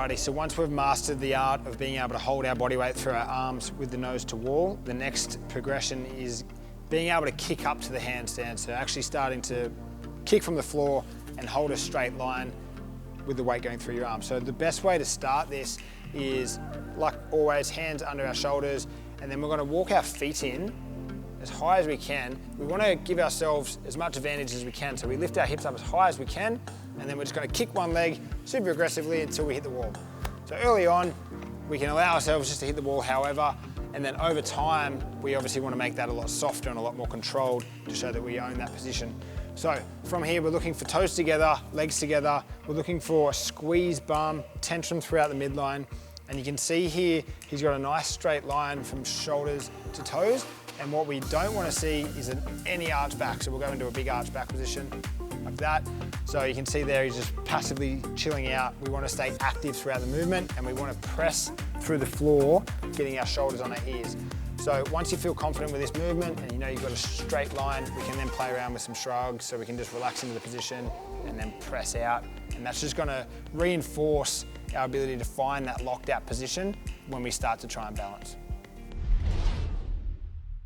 Alrighty, so once we've mastered the art of being able to hold our body weight through our arms with the nose to wall, the next progression is being able to kick up to the handstand. So actually starting to kick from the floor and hold a straight line with the weight going through your arms. So the best way to start this is, like always, hands under our shoulders, and then we're going to walk our feet in as high as we can. We want to give ourselves as much advantage as we can. So we lift our hips up as high as we can, and then we're just going to kick one leg super aggressively until we hit the wall. So early on, we can allow ourselves just to hit the wall however, and then over time, we obviously want to make that a lot softer and a lot more controlled to show that we own that position. So from here, we're looking for toes together, legs together. We're looking for a squeeze bum, tension throughout the midline. And you can see here, he's got a nice straight line from shoulders to toes. And what we don't want to see is any arch back. So we'll go into a big arch back position like that. So you can see there, he's just passively chilling out. We want to stay active throughout the movement, and we want to press through the floor, getting our shoulders on our ears. So once you feel confident with this movement and you know you've got a straight line, we can then play around with some shrugs, so we can just relax into the position and then press out. And that's just going to reinforce our ability to find that locked out position when we start to try and balance.